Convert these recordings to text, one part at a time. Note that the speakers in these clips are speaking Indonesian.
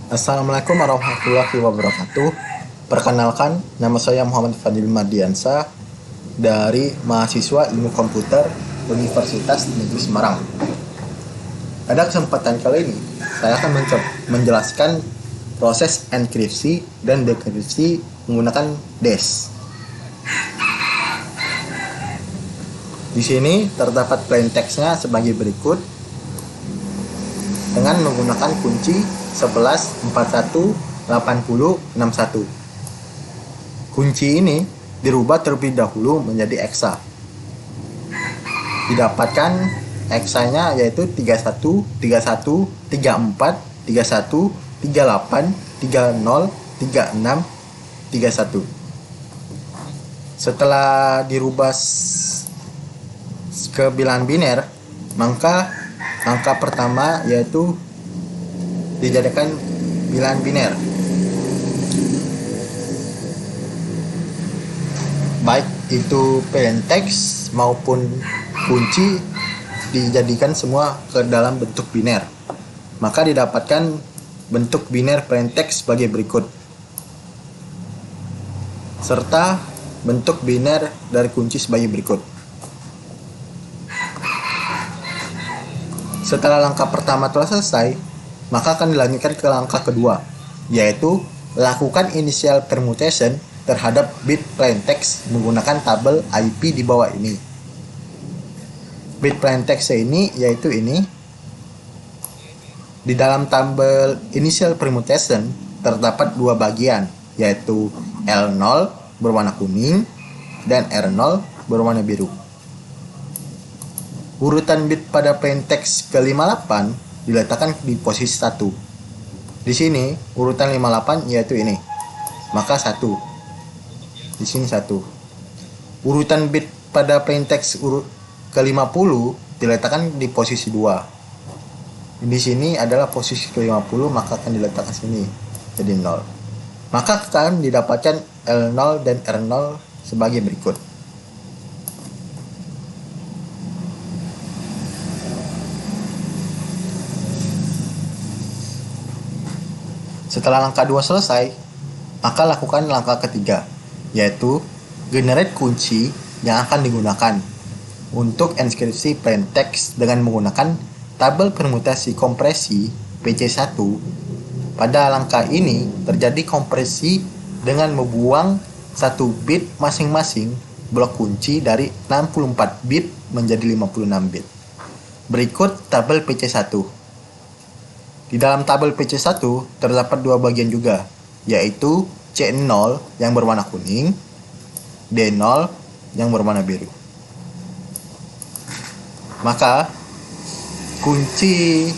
Assalamualaikum warahmatullahi wabarakatuh. Perkenalkan, nama saya Muhammad Fadil Mardiansa dari mahasiswa Ilmu Komputer Universitas Negeri Semarang. Pada kesempatan kali ini, saya akan menjelaskan proses enkripsi dan dekripsi menggunakan DES. Di sini terdapat plain text-nya sebagai berikut dengan menggunakan kunci 11 41 80 61. Kunci ini dirubah terlebih dahulu menjadi eksa. Didapatkan eksanya yaitu 31 31 34 31 38 30 36 31. Setelah dirubah ke bilangan biner, maka angka pertama yaitu dijadikan bilangan biner. Baik itu plain text maupun kunci dijadikan semua ke dalam bentuk biner. Maka didapatkan bentuk biner plain text sebagai berikut. Serta bentuk biner dari kunci sebagai berikut. Setelah langkah pertama telah selesai, maka akan dilanjutkan ke langkah kedua, yaitu lakukan initial permutation terhadap bit plain text menggunakan tabel IP di bawah ini. Bit plain text ini yaitu ini. Di dalam tabel initial permutation terdapat dua bagian, yaitu L0 berwarna kuning dan R0 berwarna biru. Urutan bit pada plain text ke-58 diletakkan di posisi 1. Di sini urutan 58 yaitu ini. Maka 1. Di sini 1. Urutan bit pada plain text ke-50 diletakkan di posisi 2. Di sini adalah posisi ke-50, maka akan diletakkan sini jadi 0. Maka akan didapatkan L0 dan R0 sebagai berikut. Setelah langkah 2 selesai, maka lakukan langkah ketiga, yaitu generate kunci yang akan digunakan untuk enkripsi plain text dengan menggunakan tabel permutasi kompresi PC1. Pada langkah ini terjadi kompresi dengan membuang 1 bit masing-masing blok kunci dari 64 bit menjadi 56 bit. Berikut tabel PC1. Di dalam tabel PC1 terdapat dua bagian juga, yaitu C0 yang berwarna kuning, D0 yang berwarna biru. Maka kunci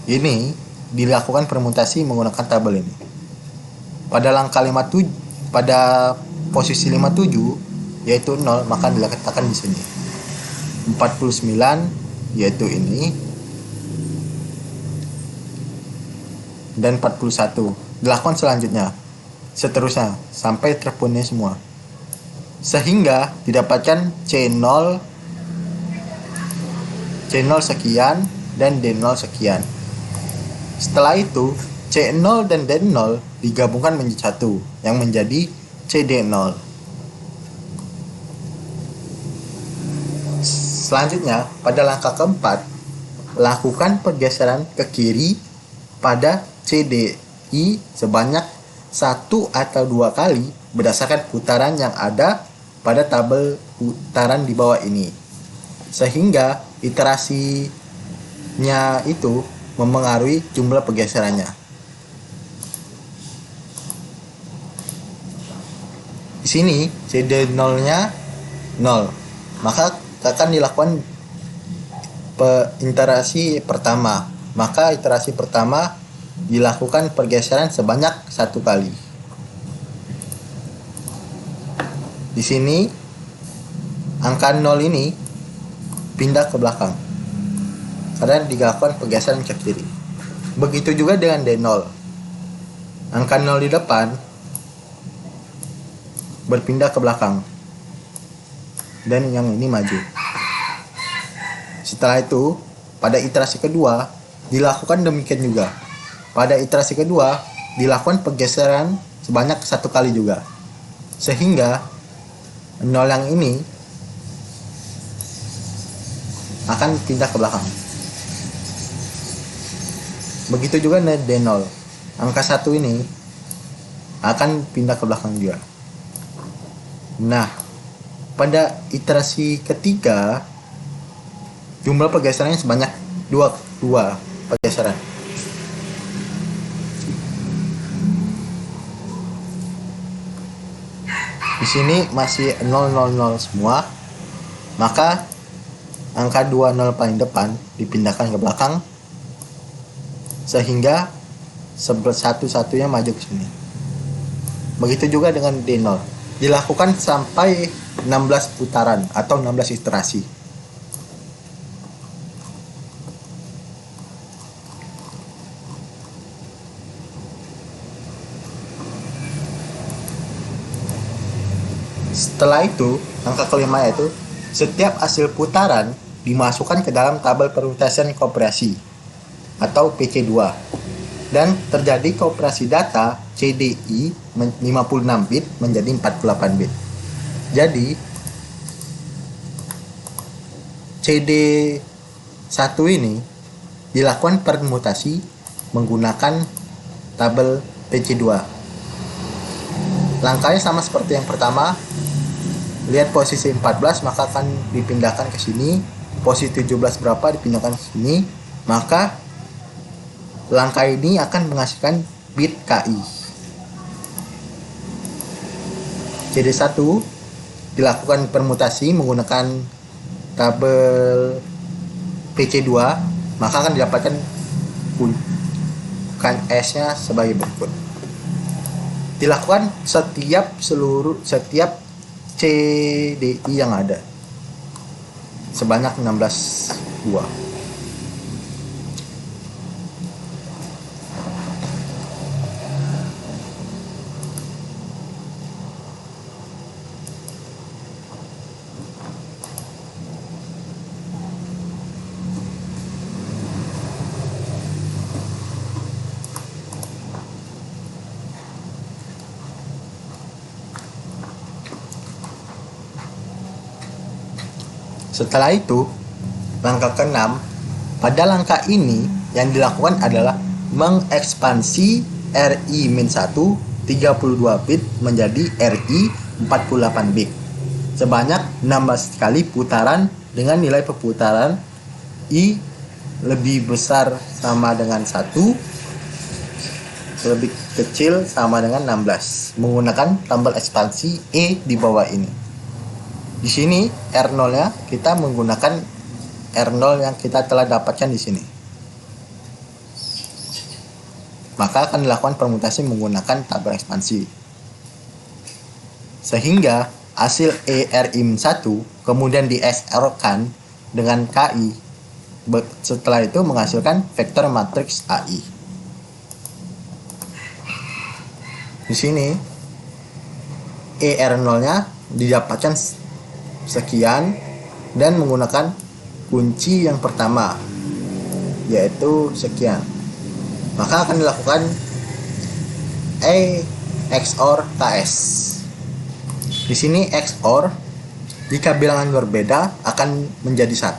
ini dilakukan permutasi menggunakan tabel ini. Pada langkah 57, pada posisi 57 yaitu 0, maka diletakkan di sini. 49 yaitu ini. Dan 41 dilakukan selanjutnya, seterusnya sampai terpenuhi semua, sehingga didapatkan C0 sekian dan D0 sekian. Setelah itu C0 dan D0 digabungkan menjadi satu yang menjadi CD0. Selanjutnya pada langkah keempat, lakukan pergeseran ke kiri pada CDI sebanyak 1 atau 2 kali berdasarkan putaran yang ada pada tabel putaran di bawah ini, sehingga iterasinya itu memengaruhi jumlah pergeserannya. Di sini CD0-nya 0, maka akan dilakukan iterasi pertama. Maka iterasi pertama dilakukan pergeseran sebanyak 1 kali. Di sini angka 0 ini pindah ke belakang karena dilakukan pergeseran ke kiri. Begitu juga dengan D0. Angka 0 di depan berpindah ke belakang dan yang ini maju. Setelah itu pada iterasi kedua dilakukan demikian juga. Pada iterasi kedua, dilakukan pergeseran sebanyak 1 kali juga. Sehingga 0 yang ini akan pindah ke belakang. Begitu juga dengan D0. Angka 1 ini akan pindah ke belakang juga. Nah, pada iterasi ketiga, jumlah pergeserannya sebanyak 2 pergeseran. Di sini masih 000 semua, maka angka 20 paling depan dipindahkan ke belakang sehingga satu-satunya maju ke sini. Begitu juga dengan D0. Dilakukan sampai 16 putaran atau 16 iterasi. Setelah itu, angka kelima yaitu setiap hasil putaran dimasukkan ke dalam tabel permutasian koperasi atau PC2 dan terjadi koperasi data CDI 56 bit menjadi 48 bit. Jadi CD1 ini dilakukan permutasi menggunakan tabel PC2. Langkahnya sama seperti yang pertama. Lihat posisi 14 maka akan dipindahkan ke sini. Posisi 17 berapa dipindahkan ke sini. Maka langkah ini akan menghasilkan bit KI. CD1 dilakukan permutasi menggunakan tabel PC2, maka akan didapatkan S-nya sebagai berikut. Dilakukan setiap CDI yang ada sebanyak 16 buah. Setelah itu, langkah ke-6, pada langkah ini yang dilakukan adalah mengekspansi RI-1 32 bit menjadi RI 48 bit sebanyak 16 kali putaran dengan nilai perputaran I lebih besar sama dengan 1, lebih kecil sama dengan 16 menggunakan tabel ekspansi E di bawah ini. Di sini R0-nya kita menggunakan R0 yang kita telah dapatkan di sini. Maka akan dilakukan permutasi menggunakan tabel ekspansi. Sehingga hasil ERIM1 kemudian di XOR-kan dengan KI. Setelah itu menghasilkan vektor matriks AI. Di sini ER0-nya didapatkan sekian dan menggunakan kunci yang pertama yaitu sekian, maka akan dilakukan E XOR KS. Di sini XOR jika bilangan berbeda akan menjadi 1,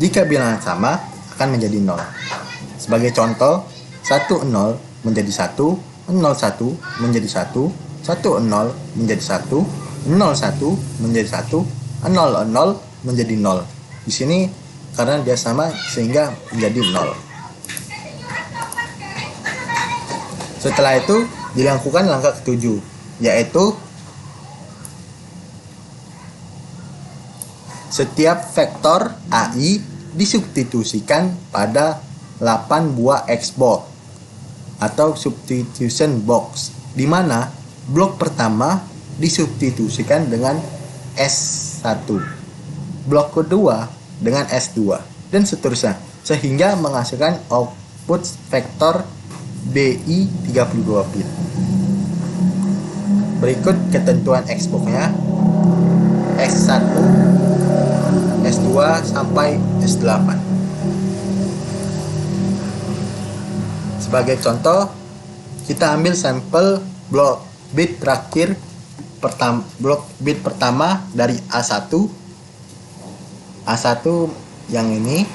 jika bilangan sama akan menjadi 0. Sebagai contoh, 10 menjadi 1, 01 menjadi 1, 10 menjadi 1, 01 menjadi 1, 00 menjadi 0. Di sini karena dia sama sehingga menjadi 0. Setelah itu dilakukan langkah ke-7 yaitu setiap vektor AI disubstitusikan pada 8 buah Xbox atau substitution box, di mana blok pertama disubstitusikan dengan S1, blok kedua dengan S2 dan seterusnya sehingga menghasilkan output vektor BI 32 bit. Berikut ketentuan Xbox-nya: S1, S2 sampai S8. Sebagai contoh, kita ambil sampel blok bit terakhir blok bit pertama dari A1 yang ini,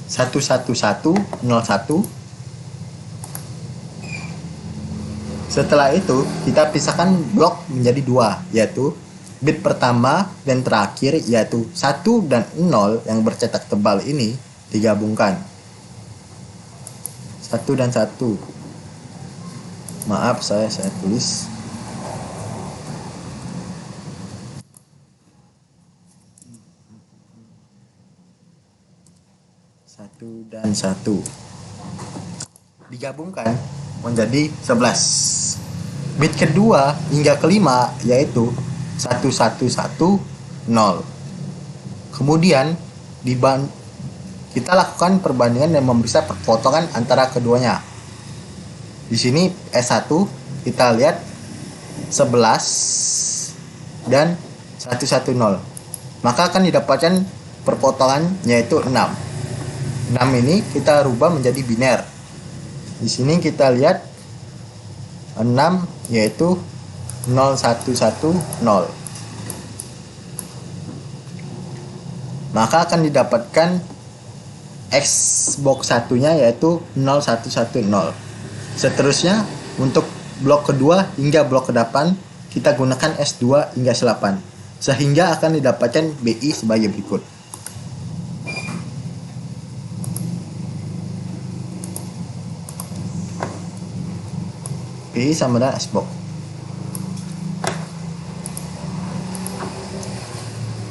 satu satu satu nol satu. Setelah itu kita pisahkan blok menjadi dua, yaitu bit pertama dan terakhir, yaitu 1 dan 0 yang bercetak tebal ini digabungkan. 1 dan 1. Maaf, saya tulis. Satu dan 1 digabungkan menjadi 11. Bit kedua hingga kelima yaitu 1110. Kemudian kita lakukan perbandingan dan memeriksa perpotongan antara keduanya. Di sini S1 kita lihat 11 dan 110. Maka akan didapatkan perpotongan yaitu 6. 6 ini kita rubah menjadi biner. Di sini kita lihat 6 yaitu 0110. Maka akan didapatkan X box satunya yaitu 0110. Seterusnya untuk blok kedua hingga blok ke-8 kita gunakan S2 hingga S8 sehingga akan didapatkan BI sebagai berikut. BI sama dengan S box.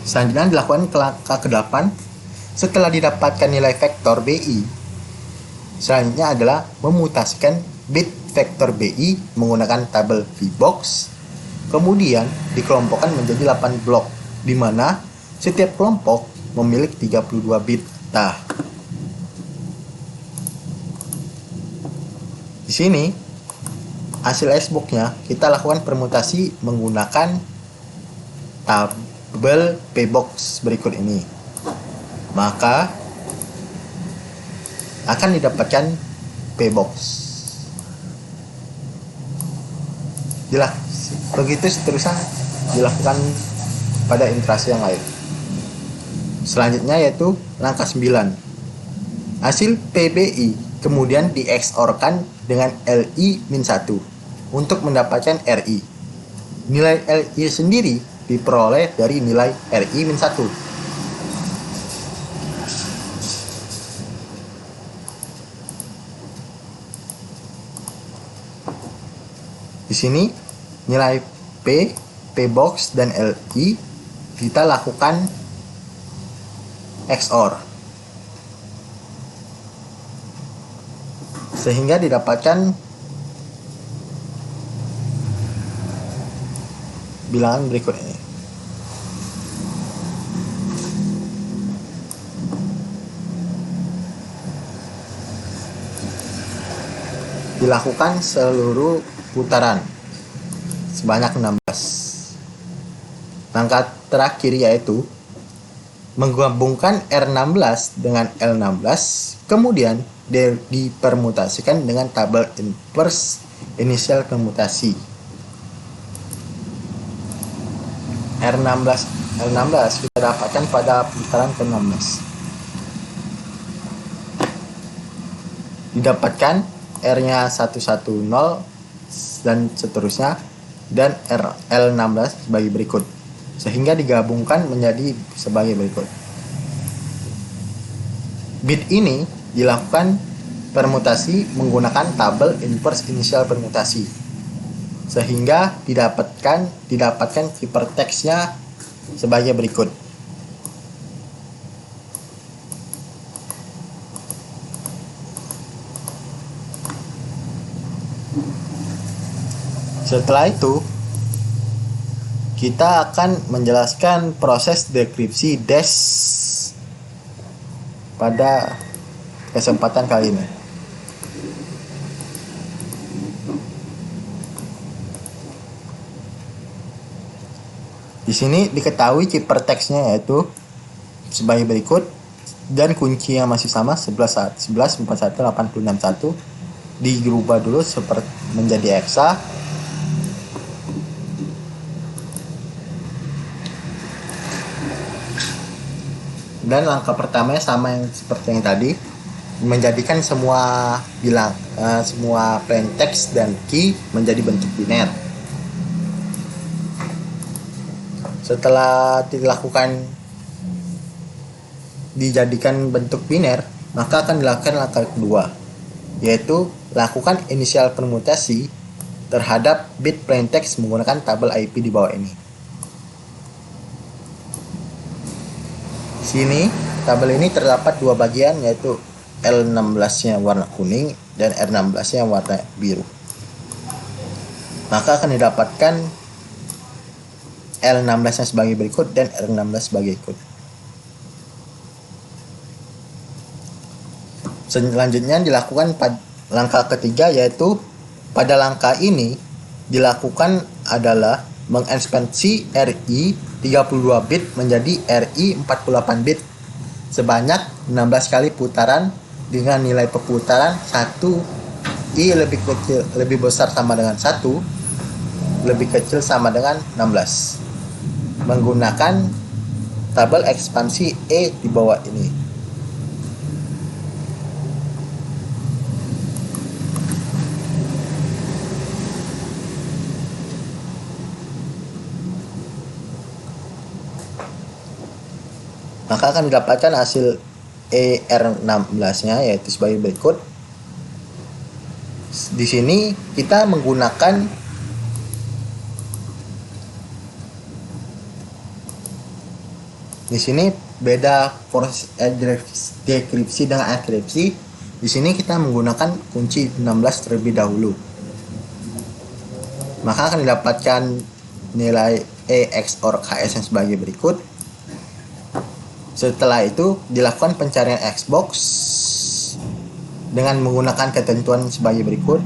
Selanjutnya dilakukan ke langkah ke-8. Setelah didapatkan nilai vektor BI, selanjutnya adalah memutasikan bit vektor BI menggunakan tabel VBox. Kemudian dikelompokkan menjadi 8 blok, di mana setiap kelompok memiliki 32 bit. Di sini hasil Xbox-nya kita lakukan permutasi menggunakan tabel VBox berikut ini. Maka akan didapatkan VBox. Begitu seterusnya dilakukan pada iterasi yang lain. Selanjutnya yaitu langkah 9. Hasil PBI kemudian di XOR-kan dengan LI-1 untuk mendapatkan RI. Nilai LI sendiri diperoleh dari nilai RI-1. Di sini nilai Pbox dan LI kita lakukan XOR sehingga didapatkan bilangan berikut ini. Dilakukan seluruh putaran sebanyak 16. Langkah terakhir yaitu menggabungkan R16 dengan L16, kemudian dipermutasikan dengan tabel inverse inisial permutasi. L16 kita dapatkan pada putaran ke-16. Didapatkan R-nya 110 dan seterusnya, dan L16 sebagai berikut, sehingga digabungkan menjadi sebagai berikut. Bit ini dilakukan permutasi menggunakan tabel inverse inisial permutasi, sehingga didapatkan hiperteksnya sebagai berikut. Setelah itu kita akan menjelaskan proses dekripsi dash pada kesempatan kali ini. Di sini diketahui hiperteksnya yaitu sebagai berikut. dan kunci yang masih sama 11 41 80 61 dirubah dulu seperti menjadi hexa. Dan langkah pertamanya sama yang seperti yang tadi, menjadikan semua semua plain text dan key menjadi bentuk biner. Setelah dijadikan bentuk biner, maka akan dilakukan langkah kedua, yaitu lakukan inisial permutasi terhadap bit plain text menggunakan tabel IP di bawah ini. Sini tabel ini terdapat dua bagian, yaitu L16-nya warna kuning dan R16-nya warna biru. Maka akan didapatkan L16-nya sebagai berikut dan R16 sebagai berikut. Selanjutnya dilakukan langkah ketiga, yaitu pada langkah ini dilakukan adalah mengekspansi RI 32 bit menjadi RI 48 bit sebanyak 16 kali putaran dengan nilai perputaran 1 I lebih besar sama dengan 1, lebih kecil sama dengan 16 menggunakan tabel ekspansi E di bawah ini. Maka akan didapatkan hasil ER16-nya, yaitu sebagai berikut. Di sini kita menggunakan beda proses dekripsi dengan enkripsi. Di sini kita menggunakan kunci 16 terlebih dahulu. Maka akan didapatkan nilai E XOR KS yang sebagai berikut. Setelah itu dilakukan pencarian Xbox dengan menggunakan ketentuan sebagai berikut.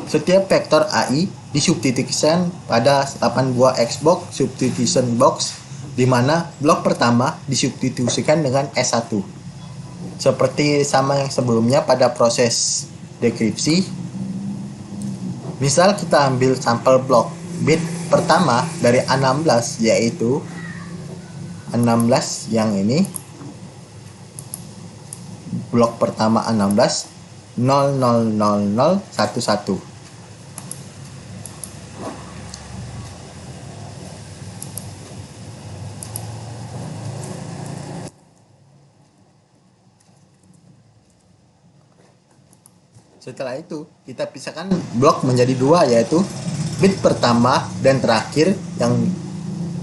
Setiap vektor AI disubstitusikan pada 8 buah Xbox substitution box, di mana blok pertama disubstitusikan dengan S1. Seperti sama yang sebelumnya pada proses dekripsi. Misal kita ambil sampel blok bit pertama dari A16, yaitu 16 yang ini, blok pertama A16 000011. Setelah itu kita pisahkan blok menjadi dua, yaitu bit pertama dan terakhir yang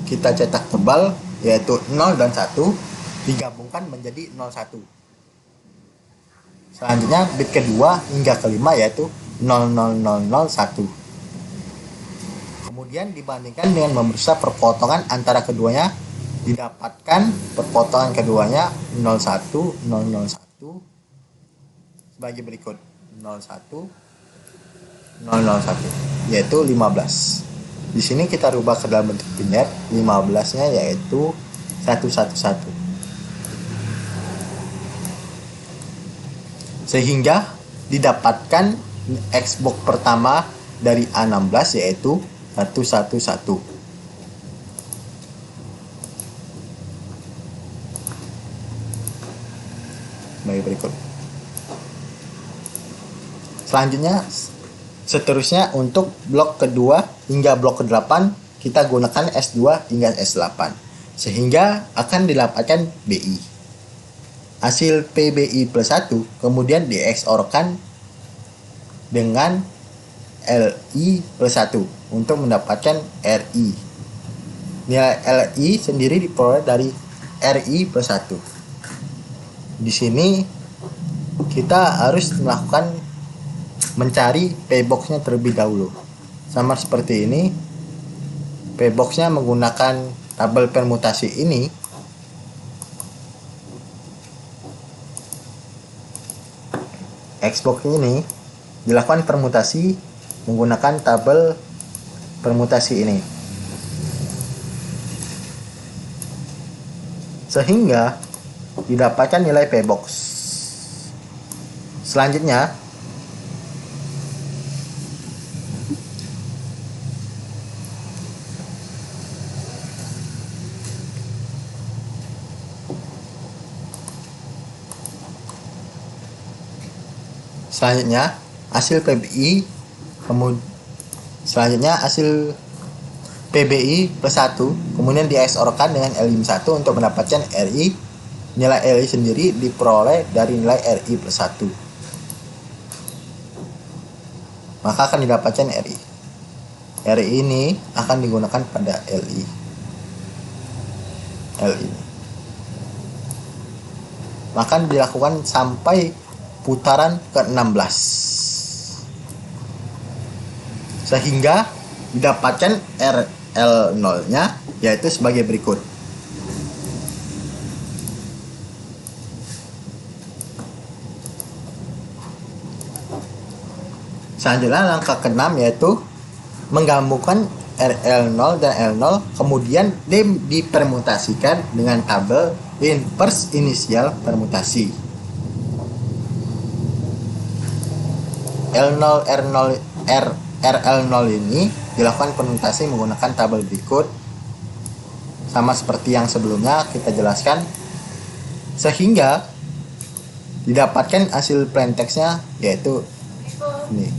kita cetak tebal, yaitu 0 dan 1, digabungkan menjadi 01. Selanjutnya bit kedua hingga kelima, yaitu 00001. Kemudian dibandingkan dengan memeriksa perpotongan antara keduanya, didapatkan perpotongan keduanya 01 001 sebagai berikut. 01 001, yaitu 15. Di sini kita rubah ke dalam bentuk biner, 15-nya yaitu 111. Sehingga didapatkan Xbox pertama dari A16, yaitu 111. Baik, berikut. Selanjutnya, seterusnya untuk blok kedua hingga blok ke-8 kita gunakan S2 hingga S8, sehingga akan didapatkan BI. Hasil PBI plus 1 kemudian diXOR-kan dengan LI plus 1 untuk mendapatkan RI. Nilai LI sendiri diperoleh dari RI plus 1. Di sini kita harus melakukan mencari P-box-nya terlebih dahulu. Sama seperti ini. P-box-nya menggunakan tabel permutasi ini. Xbox ini dilakukan permutasi menggunakan tabel permutasi ini. Sehingga didapatkan nilai P-box. Selanjutnya, hasil PBI hasil PBI plus 1 kemudian di XOR-kan dengan L51 untuk mendapatkan RI. Nilai RI sendiri diperoleh dari nilai RI plus 1. Maka akan didapatkan RI. RI ini akan digunakan pada LI. Maka dilakukan sampai putaran ke-16. Sehingga didapatkan RL0-nya yaitu sebagai berikut. Selanjutnya langkah ke-6 yaitu menggabungkan RL0 dan L0 kemudian dipermutasikan dengan tabel inverse inisial permutasi. RL0 ini dilakukan permutasi menggunakan tabel berikut, sama seperti yang sebelumnya kita jelaskan, sehingga didapatkan hasil plain text-nya yaitu ini.